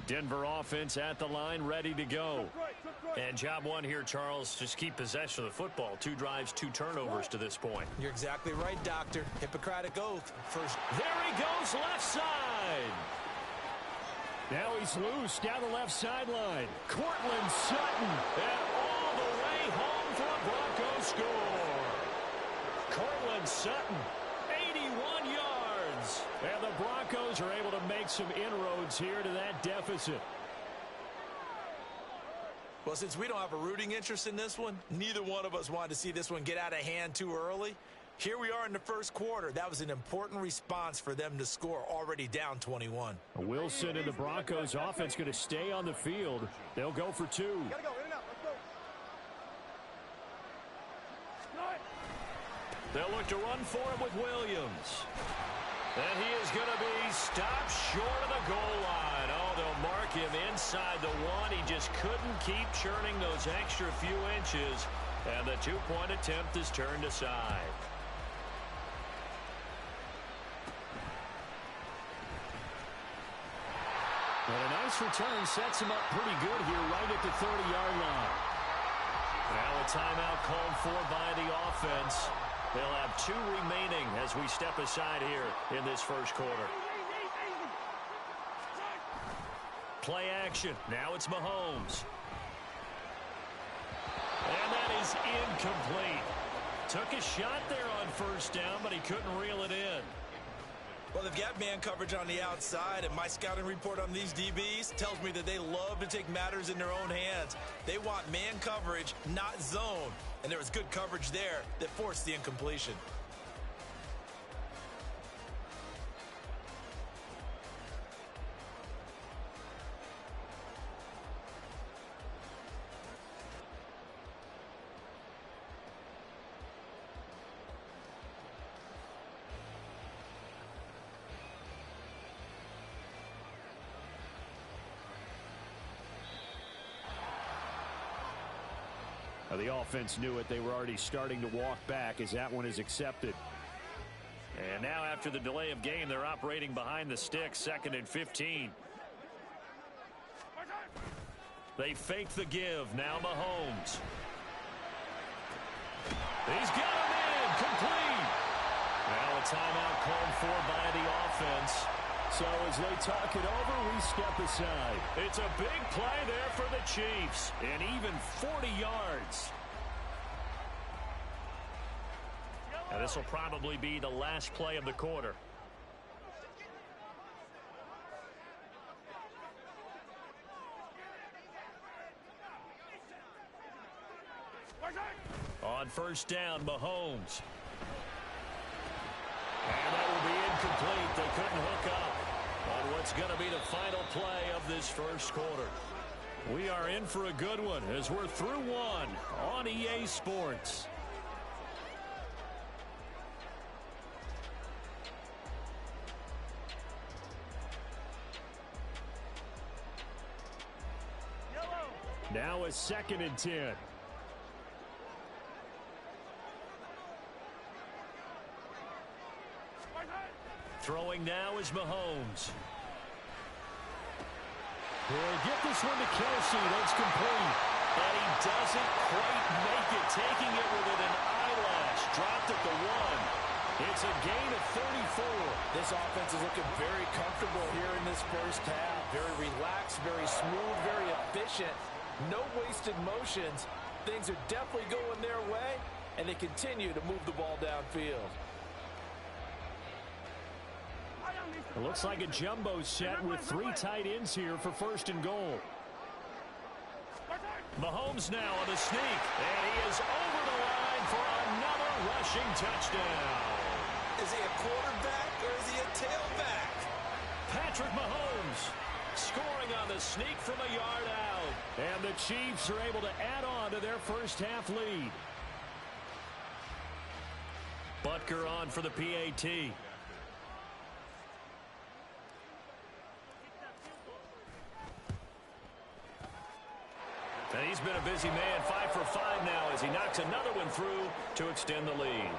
Denver offense at the line, ready to go. And job one here, Charles, just keep possession of the football. 2 drives, 2 turnovers to this point. You're exactly right, Doctor. Hippocratic oath. First. There he goes, left side. Now he's loose down the left sideline. Cortland Sutton. And all the way home for a Broncos score. Cortland Sutton, 81 yards. And the Broncos are able to make some inroads here to that deficit. Well, since we don't have a rooting interest in this one, neither one of us wanted to see this one get out of hand too early. Here we are in the first quarter. That was an important response for them to score, already down 21. Wilson and the Broncos offense going to stay on the field. They'll go for 2. They'll look to run for it with Williams. And he is going to be stopped short of the goal line. Oh, they'll mark him inside the 1. He just couldn't keep churning those extra few inches. And the 2-point attempt is turned aside. And a nice return sets him up pretty good here right at the 30-yard line. Now a timeout called for by the offense. They'll have 2 remaining as we step aside here in this first quarter. Play action. Now it's Mahomes. And that is incomplete. Took a shot there on first down, but he couldn't reel it in. Well, they've got man coverage on the outside, and my scouting report on these DBs tells me that they love to take matters in their own hands. They want man coverage, not zone. And there was good coverage there that forced the incompletion. The offense knew it. They were already starting to walk back as that one is accepted. And now after the delay of game, they're operating behind the sticks, 2nd and 15. They fake the give. Now Mahomes. He's got him in. Complete. Now a timeout called for by the offense. So as they talk it over, we step aside. It's a big play there for the Chiefs, and even 40 yards. Now this will probably be the last play of the quarter. On first down, Mahomes. And that will be incomplete. They couldn't hook up on what's going to be the final play of this first quarter. We are in for a good one as we're through one on EA Sports. Now a 2nd and 10. Throwing now is Mahomes. He'll get this one to Kelsey. That's complete. And he doesn't quite make it. Taking it within an eyelash. Dropped at the 1. It's a gain of 34. This offense is looking very comfortable here in this first half. Very relaxed, very smooth, very efficient. No wasted motions. Things are definitely going their way, and they continue to move the ball downfield. It looks like a jumbo set with 3 tight ends here for 1st and goal. Mahomes now on the sneak, and he is over the line for another rushing touchdown. Is he a quarterback or is he a tailback? Patrick Mahomes scoring on the sneak from a yard out. And the Chiefs are able to add on to their first half lead. Butker on for the PAT. And he's been a busy man, 5 for 5 now as he knocks another one through to extend the lead.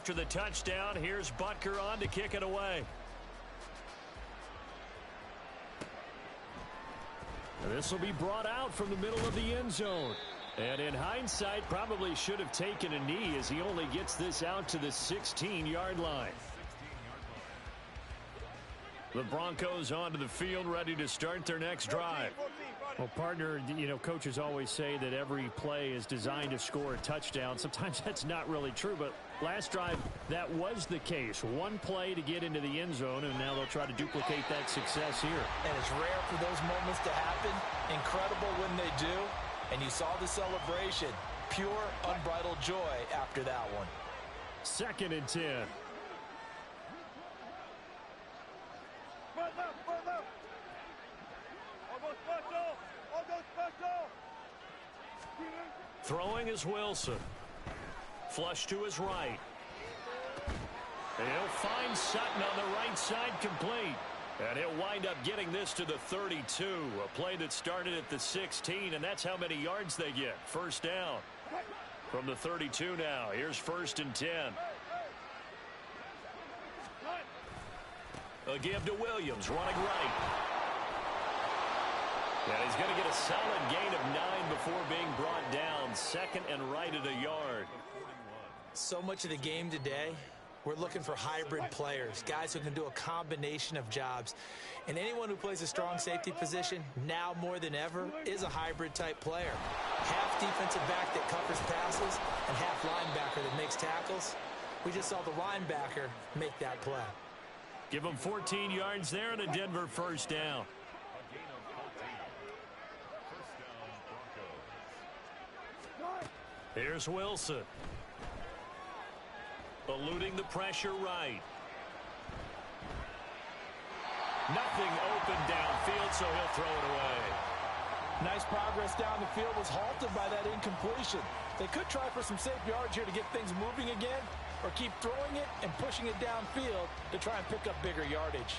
after the touchdown, here's Butker on to kick it away. This will be brought out from the middle of the end zone. And in hindsight, probably should have taken a knee as he only gets this out to the 16-yard line. The Broncos onto the field, ready to start their next drive. Well, partner, you know, coaches always say that every play is designed to score a touchdown. Sometimes that's not really true, but last drive, that was the case. One play to get into the end zone, and now they'll try to duplicate that success here. And it's rare for those moments to happen. Incredible when they do. And you saw the celebration. Pure, unbridled joy after that one. 2nd and 10. Throwing is Wilson. Flush to his right. And he'll find Sutton on the right side, complete. And he'll wind up getting this to the 32. A play that started at the 16, and that's how many yards they get. First down. From the 32 now. Here's 1st and 10. A give to Williams, running right. And he's going to get a solid gain of 9 before being brought down. 2nd and right at a yard. So much of the game today, we're looking for hybrid players, guys who can do a combination of jobs. And anyone who plays a strong safety position, now more than ever, is a hybrid type player. Half defensive back that covers passes and half linebacker that makes tackles. We just saw the linebacker make that play. Give him 14 yards there and a Denver first down. Here's Wilson. Eluding the pressure right. Nothing open downfield, so he'll throw it away. Nice progress down the field was halted by that incompletion. They could try for some safe yards here to get things moving again, or keep throwing it and pushing it downfield to try and pick up bigger yardage.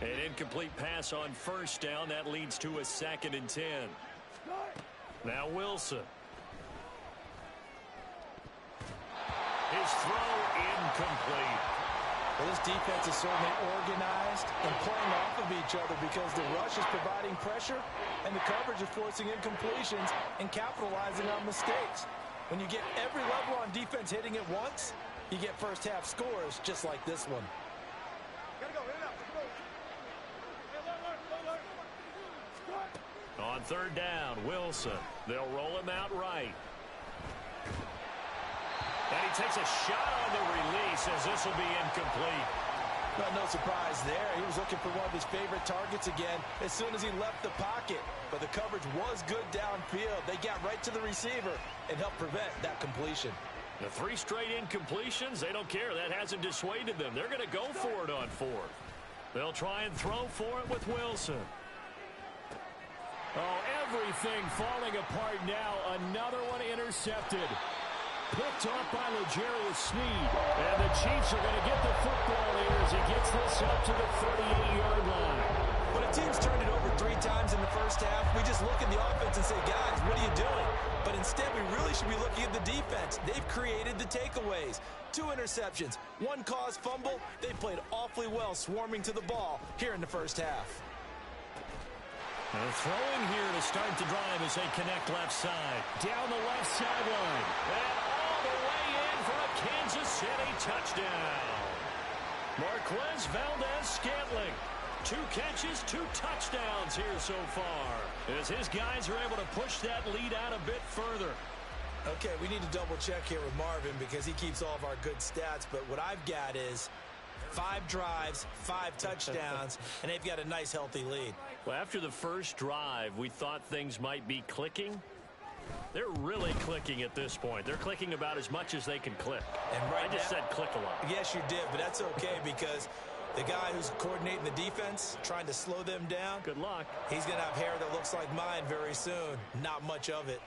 An incomplete pass on first down. That leads to a 2nd and 10. Now Wilson. His throw incomplete. Well, this defense is certainly organized and playing off of each other because the rush is providing pressure and the coverage is forcing incompletions and capitalizing on mistakes. When you get every level on defense hitting at once, you get first half scores just like this one. On 3rd down, Wilson. They'll roll him out right. And he takes a shot on the release as this will be incomplete. Well, no surprise there. He was looking for one of his favorite targets again as soon as he left the pocket. But the coverage was good downfield. They got right to the receiver and helped prevent that completion. The 3 straight incompletions, they don't care. That hasn't dissuaded them. They're going to go for it on 4th. They'll try and throw for it with Wilson. Oh, everything falling apart now. Another one intercepted. Picked off by L'Jarius Sneed. And the Chiefs are going to get the football here as he gets this up to the 38-yard line. When a team's turned it over 3 times in the first half, we just look at the offense and say, guys, what are you doing? But instead, we really should be looking at the defense. They've created the takeaways. 2 interceptions, 1 caused fumble. They've played awfully well swarming to the ball here in the first half. They're throwing here to start the drive as they connect left side. Down the left sideline. And all the way in for a Kansas City touchdown. Marquez Valdez-Scantling. 2 catches, 2 touchdowns here so far, as his guys are able to push that lead out a bit further. Okay, we need to double check here with Marvin because he keeps all of our good stats, but what I've got is 5 drives, 5 touchdowns, and they've got a nice, healthy lead. Well, after the first drive, we thought things might be clicking. They're really clicking at this point. They're clicking about as much as they can click. And right I just said click a lot. Yes, you did, but that's okay because the guy who's coordinating the defense, trying to slow them down, good luck. He's going to have hair that looks like mine very soon. Not much of it.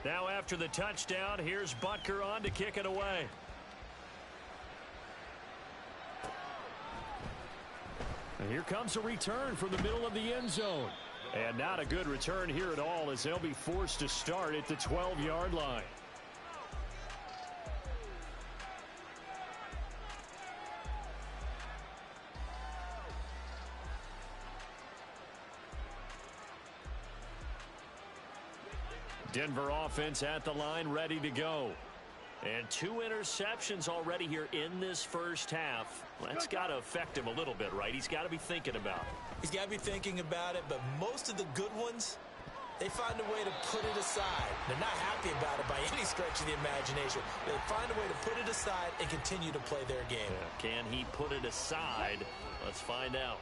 Now after the touchdown, here's Butker on to kick it away. And here comes a return from the middle of the end zone. And not a good return here at all, as they'll be forced to start at the 12-yard line. Denver offense at the line, ready to go. And 2 interceptions already here in this first half. That's got to affect him a little bit, right? He's got to be thinking about it. He's got to be thinking about it, but most of the good ones, they find a way to put it aside. They're not happy about it by any stretch of the imagination. They find a way to put it aside and continue to play their game. Yeah, can he put it aside? Let's find out.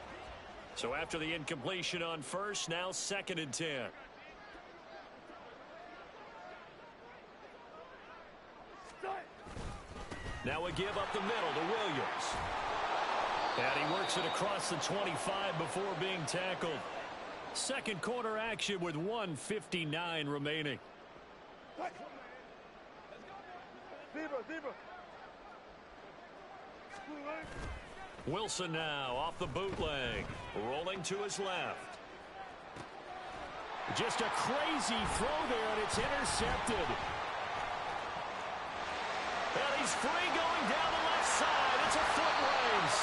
So after the incompletion on first, now 2nd and 10. Now a give up the middle to Williams. And he works it across the 25 before being tackled. Second quarter action with 1:59 remaining. Wilson now off the bootleg. Rolling to his left. Just a crazy throw there, and it's intercepted. And he's free going down the left side. It's a foot race.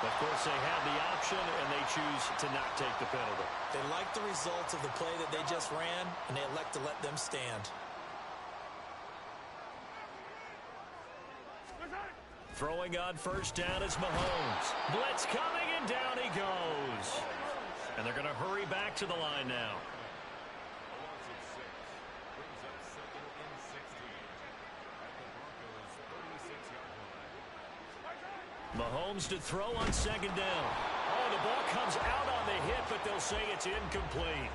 Of course, they had the option, and they choose to not take the penalty. They like the results of the play that they just ran, and they elect to let them stand. Throwing on first down is Mahomes. Blitz coming, and down he goes. And they're going to hurry back to the line now. Mahomes to throw on 2nd down. Oh, the ball comes out on the hit, but they'll say it's incomplete.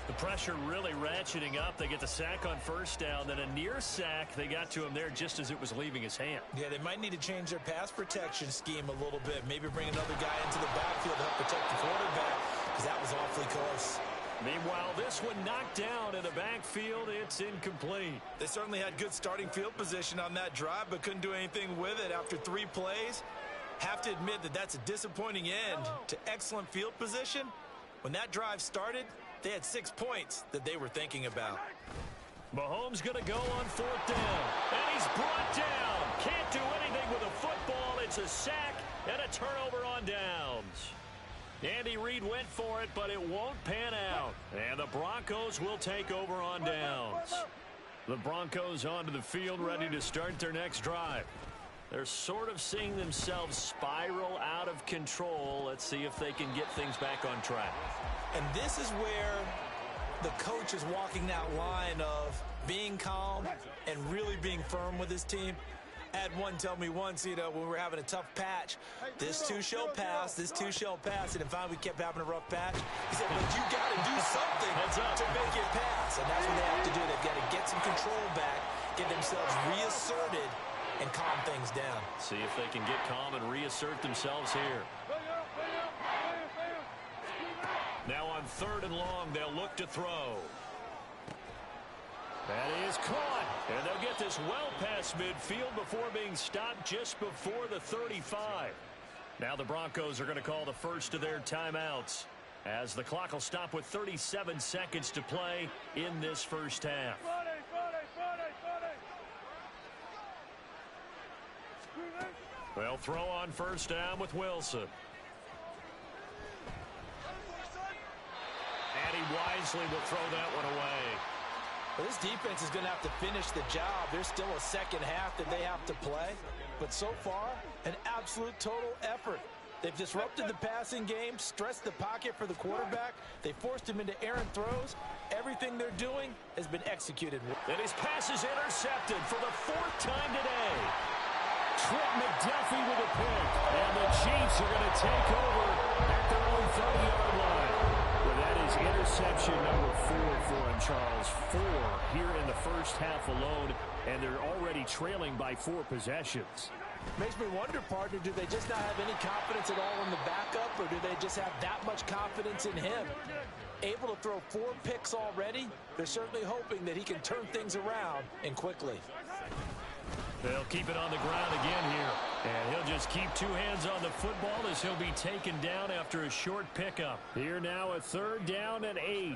The pressure really ratcheting up. They get the sack on first down, then a near sack. They got to him there just as it was leaving his hand. Yeah, they might need to change their pass protection scheme a little bit. Maybe bring another guy into the backfield to help protect the quarterback, because that was awfully close. Meanwhile, this one knocked down in the backfield. It's incomplete. They certainly had good starting field position on that drive, but couldn't do anything with it after 3 plays. Have to admit that that's a disappointing end to excellent field position. When that drive started, they had 6 points that they were thinking about. Mahomes going to go on 4th down. And he's brought down. Can't do anything with a football. It's a sack and a turnover on downs. Andy Reid went for it, but it won't pan out. And the Broncos will take over on downs. The Broncos onto the field, ready to start their next drive. They're sort of seeing themselves spiral out of control. Let's see if they can get things back on track. And this is where the coach is walking that line of being calm and really being firm with his team. I had one tell me once, when we were having a tough patch, this too shall pass, this too shall pass. And finally we kept having a rough patch. He said, but you got to do something to make it pass. And that's what they have to do. They've got to get some control back, get themselves reasserted, and calm things down. See if they can get calm and reassert themselves here. Now on 3rd and long, they'll look to throw. That is caught. And they'll get this well past midfield before being stopped just before the 35. Now the Broncos are going to call the first of their timeouts, as the clock will stop with 37 seconds to play in this first half. They'll throw on first down with Wilson. And he wisely will throw that one away. Well, this defense is going to have to finish the job. There's still a second half that they have to play. But so far, an absolute total effort. They've disrupted the passing game, stressed the pocket for the quarterback. They forced him into errant throws. Everything they're doing has been executed. And his pass is intercepted for the 4th time today. Trent McDuffie with a pick. And the Chiefs are going to take over at their own 30-yard line. Well, that is interception number 4 for him, Charles. 4 here in the first half alone, and they're already trailing by 4 possessions. Makes me wonder, partner, do they just not have any confidence at all in the backup, or do they just have that much confidence in him? Able to throw 4 picks already, they're certainly hoping that he can turn things around and quickly. They'll keep it on the ground again here. And he'll just keep two hands on the football as he'll be taken down after a short pickup. Here now a 3rd down and 8.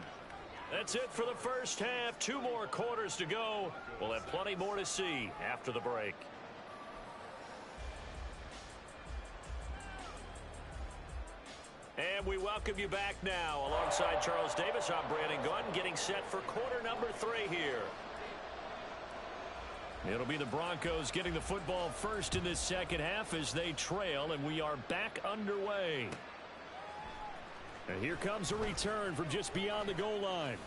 That's it for the first half. 2 more quarters to go. We'll have plenty more to see after the break. And we welcome you back now. Alongside Charles Davis, I'm Brandon Gaudin, getting set for quarter number 3 here. It'll be the Broncos getting the football first in this second half as they trail, and we are back underway. And here comes a return from just beyond the goal line.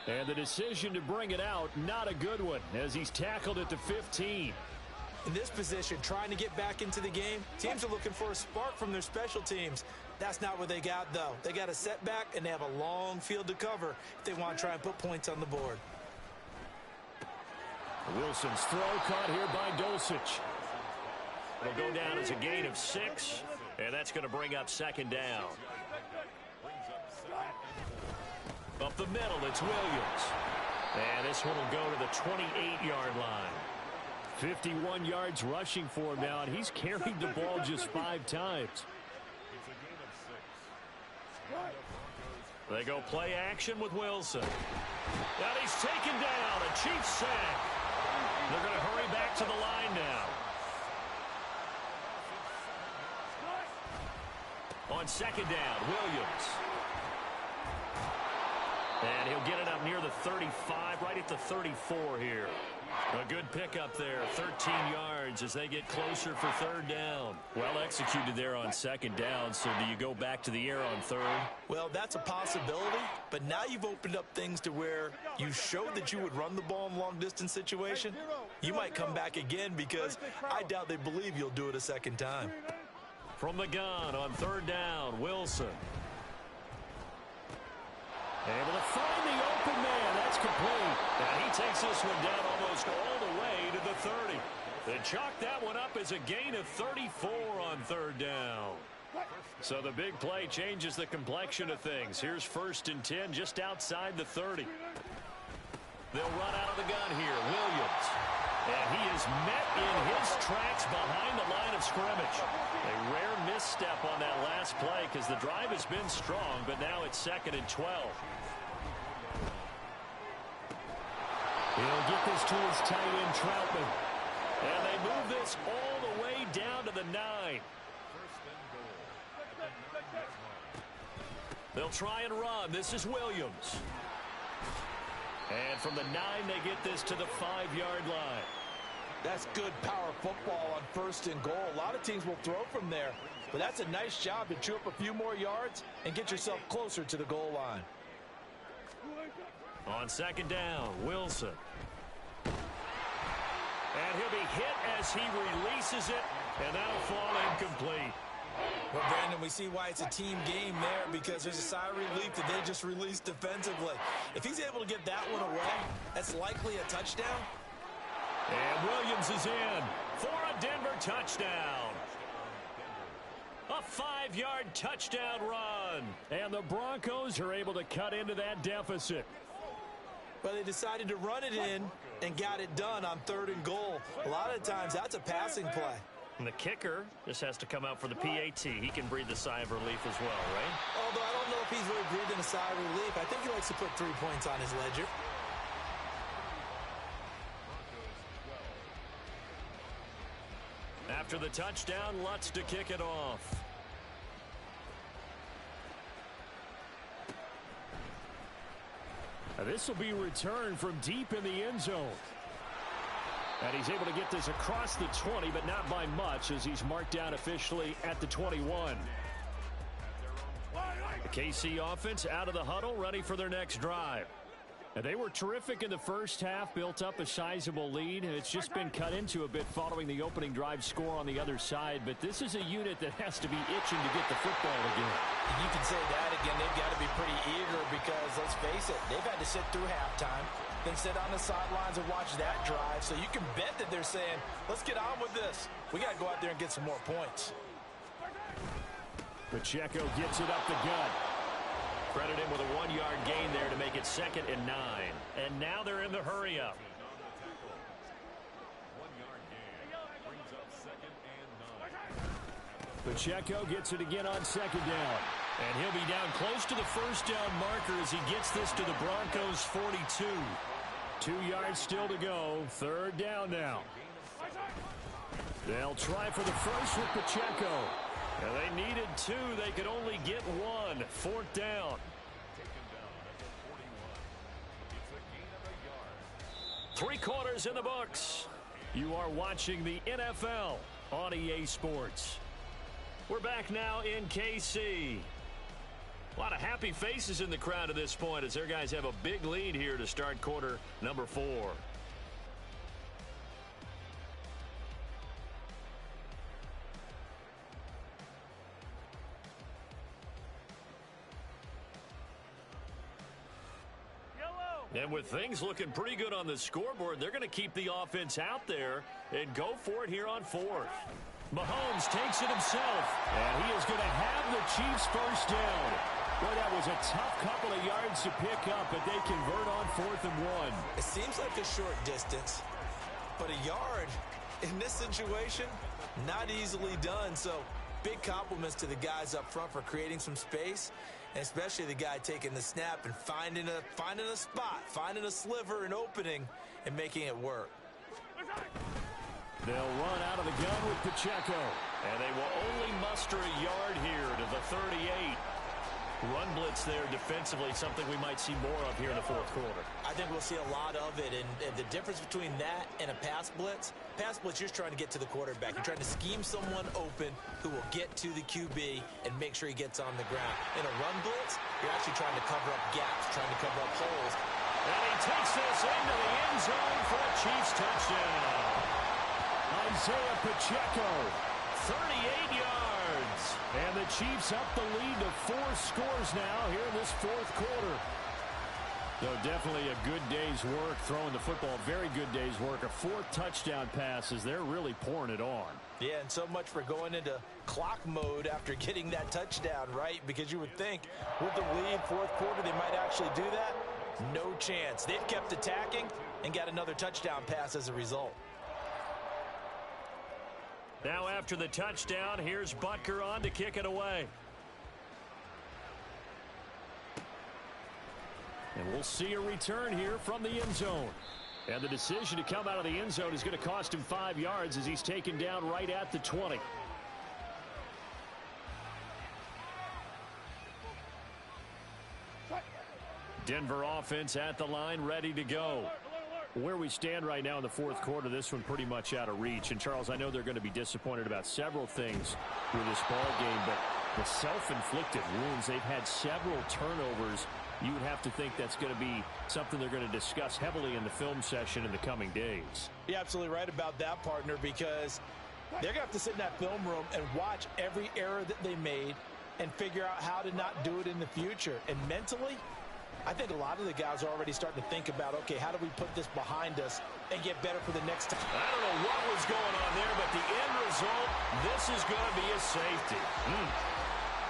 And the decision to bring it out, not a good one, as he's tackled at the 15. In this position, trying to get back into the game, teams are looking for a spark from their special teams. That's not what they got, though. They got a setback, and they have a long field to cover if they want to try and put points on the board. Wilson's throw caught here by Dulcich. It'll go down as a gain of 6, and that's going to bring up 2nd down. Up the middle, it's Williams. And this one will go to the 28-yard line. 51 yards rushing for him now, and he's carried the ball just 5 times. They go play action with Wilson. And he's taken down. A Chiefs sack. They're going to hurry back to the line now. On 2nd down, Williams. And he'll get it up near the 35, right at the 34 here. A good pickup there, 13 yards as they get closer for 3rd down. Well executed there on 2nd down, so do you go back to the air on 3rd? Well, that's a possibility, but now you've opened up things to where you showed that you would run the ball in long-distance situation. You might come back again because I doubt they believe you'll do it a 2nd time. From the gun on 3rd down, Wilson. Able to find the open man. That's complete. And he takes this one down almost all the way to the 30. They chalk that one up as a gain of 34 on 3rd down. So the big play changes the complexion of things. Here's 1st and 10 just outside the 30. They'll run out of the gun here. Williams. And he is met in his tracks behind the line of scrimmage. A rare misstep on that last play because the drive has been strong, but now it's 2nd and 12. He'll get this to his tight end, Troutman. And they move this all the way down to the 9. They'll try and run. This is Williams. And from the 9, they get this to the 5-yard line. That's good power football on 1st and goal. A lot of teams will throw from there, but that's a nice job to chew up a few more yards and get yourself closer to the goal line. On 2nd down, Wilson. And he'll be hit as he releases it, and that'll fall incomplete. Well, Brandon, we see why it's a team game there because there's a sigh of relief that they just released defensively. If he's able to get that one away, that's likely a touchdown. And Williams is in for a Denver touchdown. A 5-yard touchdown run. And the Broncos are able to cut into that deficit. Well, they decided to run it in and got it done on 3rd and goal. A lot of times, that's a passing play. And the kicker just has to come out for the PAT. He can breathe a sigh of relief as well, right? Although I don't know if he's really breathing a sigh of relief. I think he likes to put 3 points on his ledger. After the touchdown, Lutz to kick it off. Now this will be returned from deep in the end zone. And he's able to get this across the 20, but not by much as he's marked down officially at the 21. The KC offense out of the huddle, ready for their next drive. Now they were terrific in the first half, built up a sizable lead, and it's just been cut into a bit following the opening drive score on the other side. But this is a unit that has to be itching to get the football again. And you can say that again. They've got to be pretty eager because, let's face it, they've had to sit through halftime, then sit on the sidelines and watch that drive. So you can bet that they're saying, let's get on with this. We got to go out there and get some more points. Pacheco gets it up the gut. Credit him with a 1-yard gain there to make it 2nd and 9. And now they're in the hurry-up. Pacheco gets it again on second down. And he'll be down close to the first down marker as he gets this to the Broncos' 42. 2 yards still to go. Third down now. They'll try for the first with Pacheco. And they needed 2. They could only get 1. Fourth down. 3 quarters in the books. You are watching the NFL on EA Sports. We're back now in KC. A lot of happy faces in the crowd at this point as their guys have a big lead here to start quarter number 4. And with things looking pretty good on the scoreboard, they're going to keep the offense out there and go for it here on 4th. Mahomes takes it himself, and he is going to have the Chiefs first down. Boy, that was a tough couple of yards to pick up, but they convert on 4th and 1. It seems like a short distance, but a yard in this situation, not easily done. So big compliments to the guys up front for creating some space, and especially the guy taking the snap and finding a spot, finding a sliver, an opening, and making it work. They'll run out of the gun with Pacheco. And they will only muster a yard here to the 38. Run blitz there defensively, something we might see more of here in the 4th quarter. I think we'll see a lot of it, and the difference between that and a pass blitz, you're trying to get to the quarterback. You're trying to scheme someone open who will get to the QB and make sure he gets on the ground. In a run blitz, you're actually trying to cover up gaps, trying to cover up holes. And he takes this into the end zone for a Chiefs touchdown. Isaiah Pacheco, 38 yards. And the Chiefs up the lead to 4 scores now here in this 4th quarter. So definitely a good day's work throwing the football. Very good day's work. A 4th touchdown pass as they're really pouring it on. Yeah, and so much for going into clock mode after getting that touchdown, right? Because you would think with the lead, 4th quarter, they might actually do that. No chance. They've kept attacking and got another touchdown pass as a result. Now after the touchdown, here's Butker on to kick it away. And we'll see a return here from the end zone. And the decision to come out of the end zone is going to cost him 5 yards as he's taken down right at the 20. Denver offense at the line, ready to go. Where we stand right now in the 4th quarter, this one pretty much out of reach. And, Charles, I know they're going to be disappointed about several things with this ball game, but the self-inflicted wounds, they've had several turnovers. You would have to think that's going to be something they're going to discuss heavily in the film session in the coming days. You're absolutely right about that, partner, because they're going to have to sit in that film room and watch every error that they made and figure out how to not do it in the future. And mentally, I think a lot of the guys are already starting to think about, okay, how do we put this behind us and get better for the next time? I don't know what was going on there, but the end result, this is going to be a safety.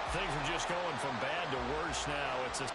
Things are just going from bad to worse now. It's a